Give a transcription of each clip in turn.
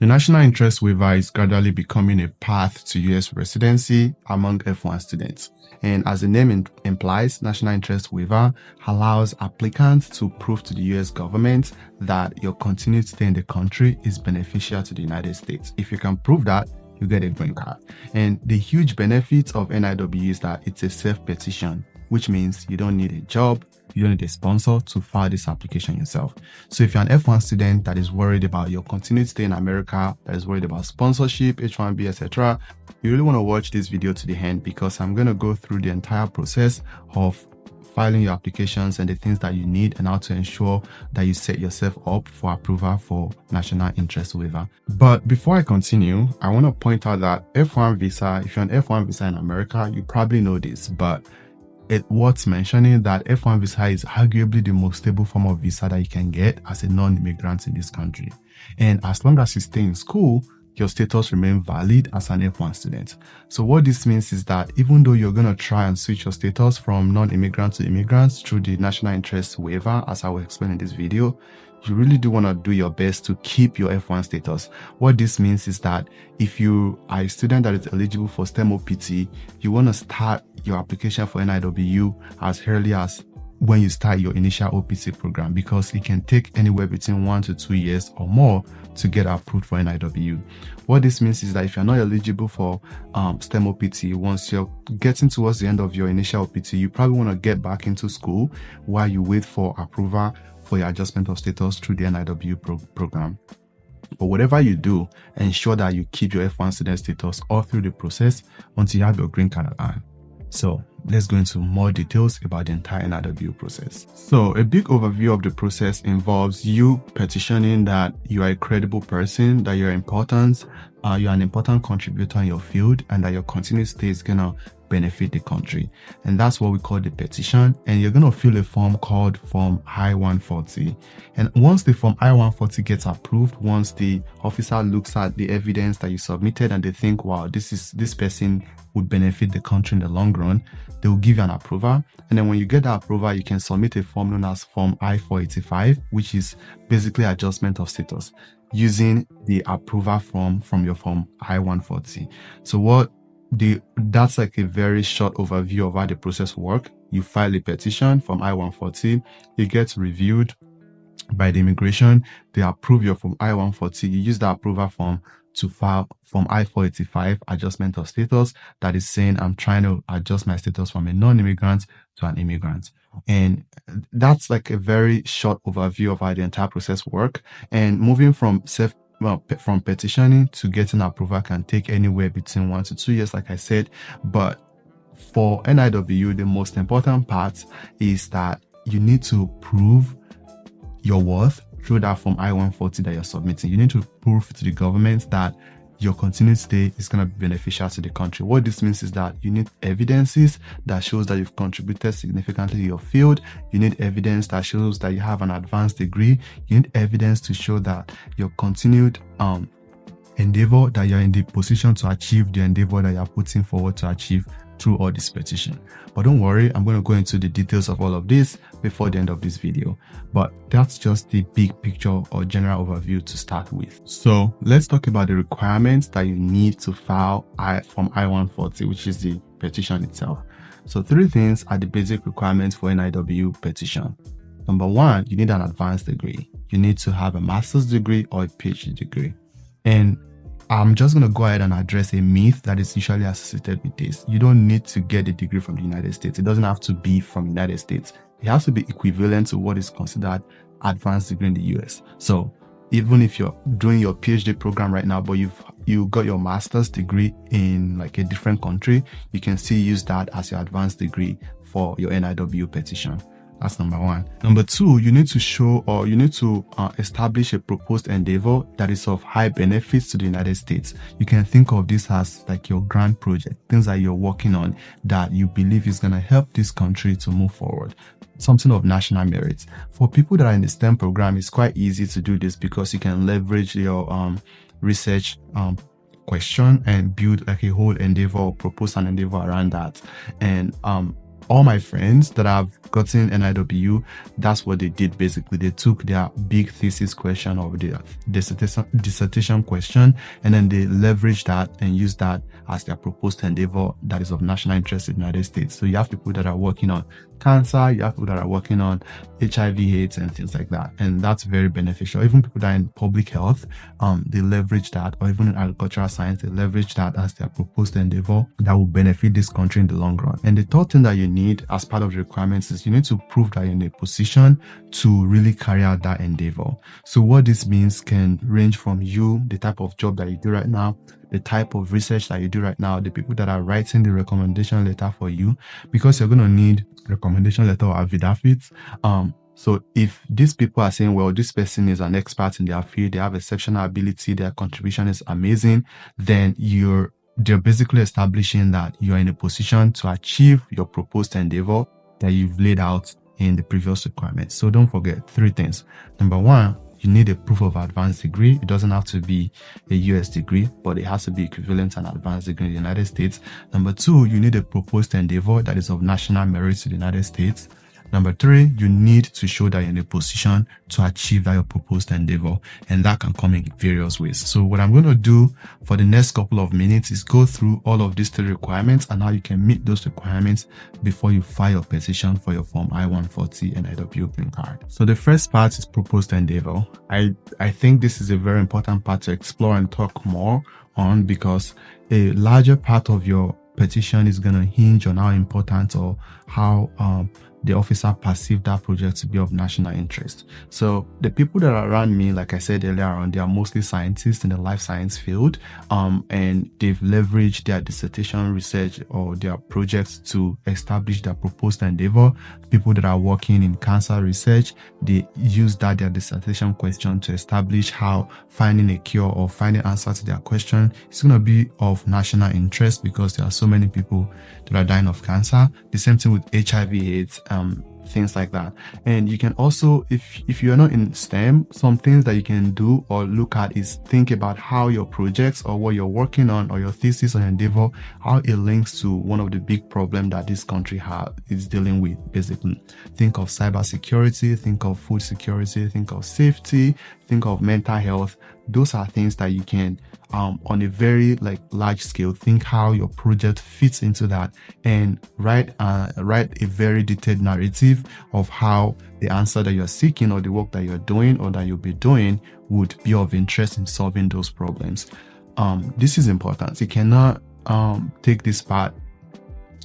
The national interest waiver is gradually becoming a path to US residency among F1 students. And as the name implies, national interest waiver allows applicants to prove to the US government that your continued stay in the country is beneficial to the United States. If you can prove that, you get a green card. And the huge benefit of NIW is that it's a self-petition, which means you don't need a job, you don't need a sponsor to file this application yourself. So if you're an F1 student that is worried about your continued stay in America, that is worried about sponsorship, H1B, etc., you really want to watch this video to the end, because I'm going to go through the entire process of filing your applications and the things that you need, and how to ensure that you set yourself up for approval for national interest waiver. But before I continue, I want to point out that F1 visa, if you're an F1 visa in America, you probably know this, but it's worth mentioning that F1 visa is arguably the most stable form of visa that you can get as a non-immigrant in this country. And as long as you stay in school, your status remains valid as an F1 student. So what this means is that even though you're going to try and switch your status from non-immigrant to immigrants through the national interest waiver, as I will explain in this video, you really do want to do your best to keep your F1 status. What this means is that if you are a student that is eligible for STEM OPT, you want to start your application for NIW as early as when you start your initial OPT program, because it can take anywhere between 1 to 2 years or more to get approved for NIW. What this means is that if you're not eligible for STEM OPT, once you're getting towards the end of your initial OPT, you probably want to get back into school while you wait for approval for your adjustment of status through the NIW program. But whatever you do, ensure that you keep your F1 student status all through the process until you have your green card at hand. So let's go into more details about the entire NIW process. So a big overview of the process involves you petitioning that you are a credible person, that you're important, you're an important contributor in your field, and that your continued stay is gonna benefit the country. And that's what we call the petition. And you're going to fill a form called Form I-140. And once the Form I-140 gets approved, once the officer looks at the evidence that you submitted and they think, wow, this person would benefit the country in the long run, they will give you an approval. And then when you get that approval, you can submit a form known as Form I-485, which is basically adjustment of status, using the approval form from your Form I-140. So that's like a very short overview of how the process works. You file a petition from I-140, it gets reviewed by the immigration, they approve your Form I-140, you use the approval form to file Form I-485, adjustment of status, that is saying I'm trying to adjust my status from a non-immigrant to an immigrant. And that's like a very short overview of how the entire process works. And moving from petitioning to getting approval can take anywhere between 1 to 2 years, like I said. But for NIW, the most important part is that you need to prove your worth through that Form I-140 that you're submitting. You need to prove to the government that your continued stay is going to be beneficial to the country. What this means is that you need evidences that shows that you've contributed significantly to your field. You need evidence that shows that you have an advanced degree. You need evidence to show that your continued endeavor, that you're in the position to achieve the endeavor that you're putting forward to achieve through all this petition. But don't worry, I'm going to go into the details of all of this before the end of this video. But that's just the big picture or general overview to start with. So let's talk about the requirements that you need to file Form I-140, which is the petition itself. So 3 things are the basic requirements for NIW petition. Number 1, you need an advanced degree. You need to have a master's degree or a PhD degree. And I'm just going to go ahead and address a myth that is usually associated with this. You don't need to get a degree from the United States. It doesn't have to be from the United States. It has to be equivalent to what is considered advanced degree in the US. So even if you're doing your PhD program right now, but you got your master's degree in like a different country, you can still use that as your advanced degree for your NIW petition. That's number 1. Number 2, you need to show, or you need to establish a proposed endeavor that is of high benefits to the United States. You can think of this as like your grand project, things that you're working on that you believe is going to help this country to move forward. Something of national merit. For people that are in the STEM program, it's quite easy to do this because you can leverage your research question and build like a whole endeavor or propose an endeavor around that. And all my friends that have gotten NIW, that's what they did basically. They took their big thesis question or their dissertation question, and then they leveraged that and used that as their proposed endeavor that is of national interest in the United States. So you have people that are working on cancer, you have people that are working on HIV/AIDS and things like that, and that's very beneficial. Even people that are in public health, they leverage that, or even in agricultural science, they leverage that as their proposed endeavor that will benefit this country in the long run. And the third thing that you need as part of the requirements is you need to prove that you're in a position to really carry out that endeavor. So what this means can range from you, the type of job that you do right now, the type of research that you do right now, the people that are writing the recommendation letter for you, because you're going to need recommendation letter or affidavits. So if these people are saying, well, this person is an expert in their field, they have exceptional ability, their contribution is amazing, then they're basically establishing that you're in a position to achieve your proposed endeavor that you've laid out in the previous requirements. So don't forget 3 things. Number 1, you need a proof of advanced degree. It doesn't have to be a US degree, but it has to be equivalent to an advanced degree in the United States. Number 2, you need a proposed endeavor that is of national merit to the United States. Number 3, you need to show that you're in a position to achieve that your proposed endeavor, and that can come in various ways. So what I'm going to do for the next couple of minutes is go through all of these 3 requirements and how you can meet those requirements before you file your petition for your Form I-140 NIW Green Card. So the first part is proposed endeavor. I think this is a very important part to explore and talk more on, because a larger part of your petition is going to hinge on how important or how the officer perceived that project to be of national interest. So the people that are around me, like I said earlier on, they are mostly scientists in the life science field, and they've leveraged their dissertation research or their projects to establish their proposed endeavor. People that are working in cancer research, they use their dissertation question to establish how finding a cure or finding answer to their question is going to be of national interest, because there are so many people that are dying of cancer. The same thing with HIV/AIDS, things like that. And you can also, if you're not in STEM, some things that you can do or look at is think about how your projects or what you're working on or your thesis or endeavor, how it links to one of the big problems that this country is dealing with. Basically, think of cybersecurity, think of food security, think of safety, think of mental health. Those are things that you can on a very large scale think how your project fits into that, and write a very detailed narrative of how the answer that you're seeking or the work that you're doing or that you'll be doing would be of interest in solving those problems. This is important. You cannot take this part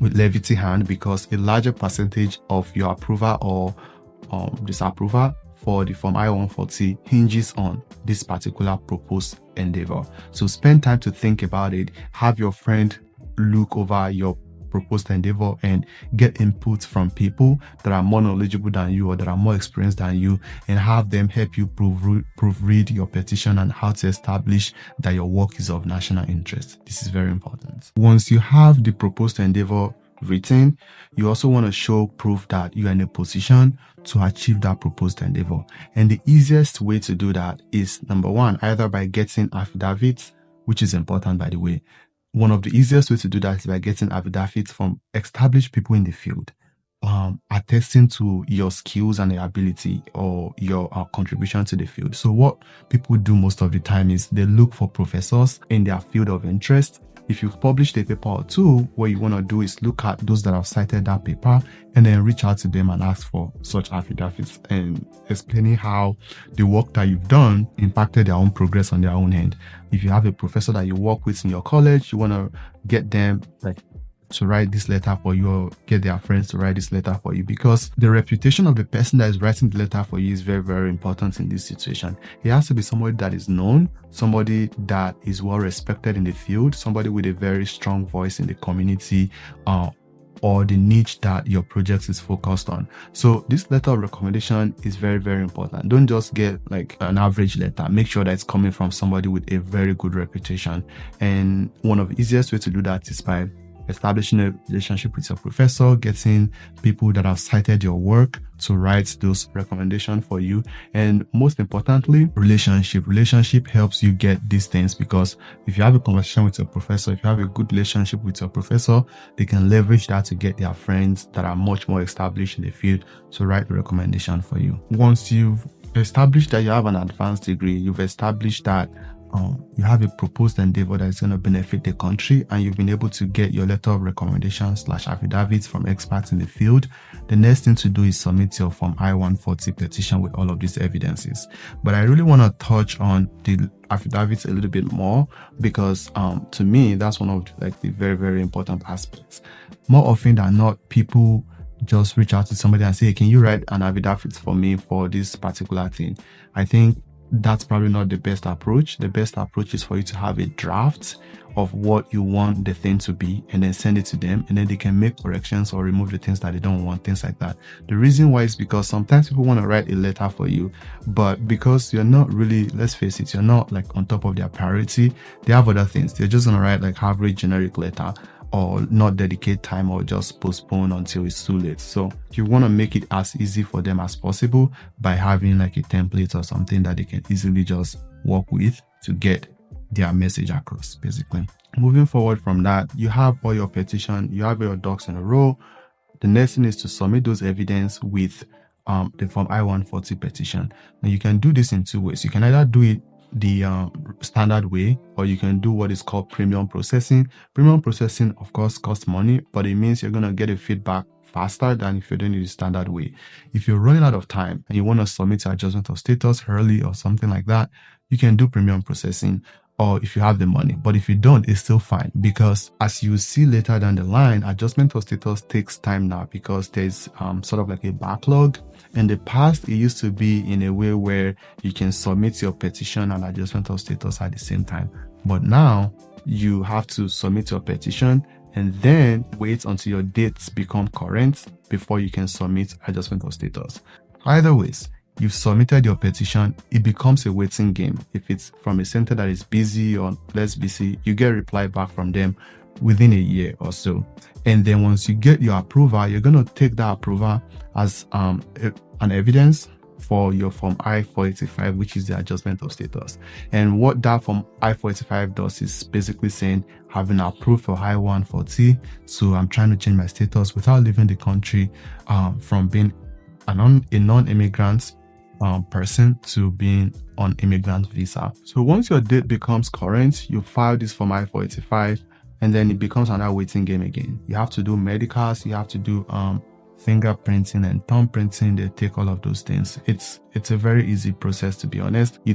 with levity hand, because a larger percentage of your approval or disapproval for the Form I-140 hinges on this particular proposed endeavor. So spend time to think about it. Have your friend look over your proposed endeavor and get input from people that are more knowledgeable than you or that are more experienced than you, and have them help you proofread your petition and how to establish that your work is of national interest. This is very important. Once you have the proposed endeavor written, you also want to show proof that you are in a position to achieve that proposed endeavor. And the easiest way to do that is, number 1, either by getting affidavits, which is important, by the way. One of the easiest ways to do that is by getting affidavits from established people in the field, attesting to your skills and your ability or your contribution to the field. So what people do most of the time is they look for professors in their field of interest. If you've published a paper or 2, what you want to do is look at those that have cited that paper and then reach out to them and ask for such affidavits and explaining how the work that you've done impacted their own progress on their own end. If you have a professor that you work with in your college, you want to get them to write this letter for you, or get their friends to write this letter for you, because the reputation of the person that is writing the letter for you is very, very important in this situation. It has to be somebody that is known, somebody that is well respected in the field, somebody with a very strong voice in the community, or the niche that your project is focused on. So this letter of recommendation is very, very important. Don't just get an average letter. Make sure that it's coming from somebody with a very good reputation. And one of the easiest ways to do that is by establishing a relationship with your professor, getting people that have cited your work to write those recommendations for you. And most importantly, relationship. Relationship helps you get these things, because if you have a conversation with your professor, if you have a good relationship with your professor, they can leverage that to get their friends that are much more established in the field to write the recommendation for you. Once you've established that you have an advanced degree, you've established that you have a proposed endeavor that is going to benefit the country, and you've been able to get your letter of recommendation / affidavits from experts in the field, the next thing to do is submit your Form I-140 petition with all of these evidences. But I really want to touch on the affidavits a little bit more, because to me, that's one of the very, very important aspects. More often than not, people just reach out to somebody and say, hey, can you write an affidavit for me for this particular thing? I think that's probably not the best approach. The best approach is for you to have a draft of what you want the thing to be, and then send it to them, and then they can make corrections or remove the things that they don't want, things like that. The reason why is because sometimes people want to write a letter for you, but because you're not really, let's face it, you're not on top of their priority, they have other things. They're just going to write average generic letter, or not dedicate time, or just postpone until it's too late. So you want to make it as easy for them as possible by having a template or something that they can easily just work with to get their message across, basically. Moving forward from that, you have all your petition, you have your ducks in a row. The next thing is to submit those evidence with the Form I-140 petition. Now you can do this in two ways. You can either do it the standard way, or you can do what is called premium processing. Premium processing, of course, costs money, but it means you're going to get a feedback faster than if you're doing it the standard way. If you're running out of time and you want to submit your adjustment of status early or something like that, you can do premium processing, or if you have the money. But if you don't, it's still fine, because as you see later down the line, adjustment of status takes time now, because there's sort of a backlog. In the past, it used to be in a way where you can submit your petition and adjustment of status at the same time. But now you have to submit your petition and then wait until your dates become current before you can submit adjustment of status. Either ways, you've submitted your petition, it becomes a waiting game. If it's from a center that is busy or less busy, you get a reply back from them within a year or so. And then once you get your approval, you're going to take that approval as an evidence for your Form I-485, which is the adjustment of status. And what that Form I-485 does is basically saying, having approved for I-140, so I'm trying to change my status without leaving the country, from being a non-immigrant person to being on immigrant visa. So once your date becomes current, you file this Form I-485, and then it becomes another waiting game again. You have to do medicals, you have to do fingerprinting and thumbprinting. They take all of those things. It's a very easy process, to be honest. You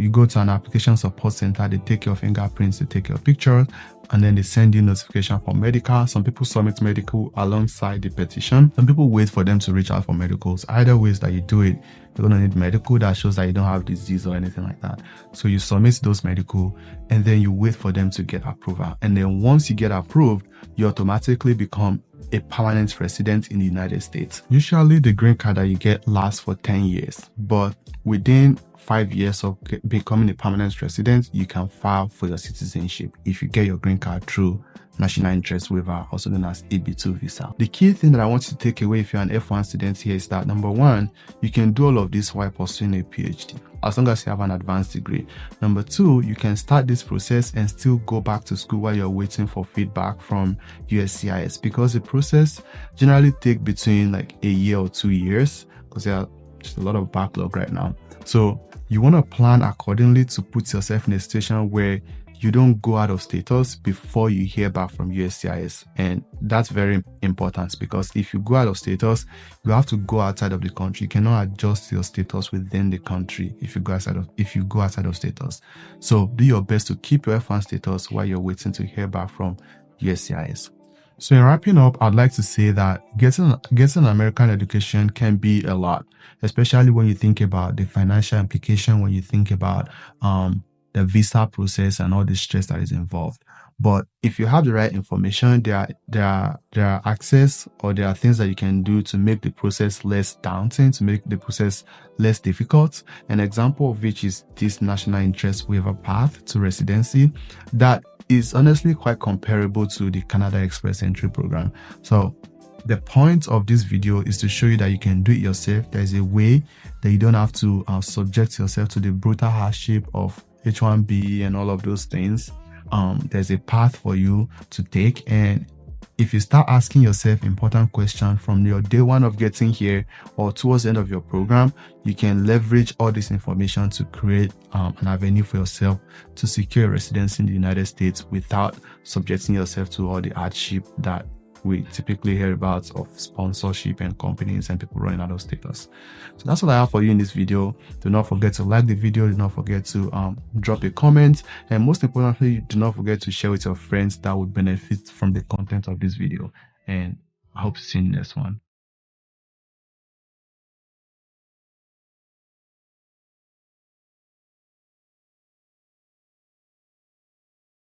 go to an application support center, they take your fingerprints, they take your pictures, and then they send you notification for medical. Some people submit medical alongside the petition. Some people wait for them to reach out for medicals. Either ways that you do it, you're going to need medical that shows that you don't have disease or anything like that. So you submit those medical, and then you wait for them to get approval. And then once you get approved, you automatically become a permanent resident in the United States. Usually the green card that you get lasts for 10 years, but within 5 years of becoming a permanent resident, you can file for your citizenship if you get your green card through National Interest Waiver, also known as EB-2 visa. The key thing that I want you to take away if you're an F1 student here is that, number one, you can do all of this while pursuing a PhD, as long as you have an advanced degree. Number two, you can start this process and still go back to school while you're waiting for feedback from USCIS, because the process generally takes between a year or 2 years, because there are just a lot of backlog right now. So you want to plan accordingly to put yourself in a situation where you don't go out of status before you hear back from USCIS. And that's very important, because if you go out of status, you have to go outside of the country. You cannot adjust your status within the country if you go outside of status. So do your best to keep your F1 status while you're waiting to hear back from USCIS. So in wrapping up, I'd like to say that getting an American education can be a lot, especially when you think about the financial implication, when you think about the visa process and all the stress that is involved. But if you have the right information, there are access, or there are things that you can do to make the process less daunting, to make the process less difficult. An example of which is this National Interest Waiver path to residency that is honestly quite comparable to the Canada Express Entry program. So the point of this video is to show you that you can do it yourself. There's a way that you don't have to subject yourself to the brutal hardship of H1B and all of those things. There's a path for you to take, and if you start asking yourself important questions from your day one of getting here or towards the end of your program, you can leverage all this information to create an avenue for yourself to secure residency in the United States without subjecting yourself to all the hardship that we typically hear about of sponsorship and companies and people running out of status. So that's what I have for you in this video. Do not forget to like the video. Do not forget to drop a comment, and most importantly, do not forget to share with your friends that would benefit from the content of this video. And I hope to see you in the next one.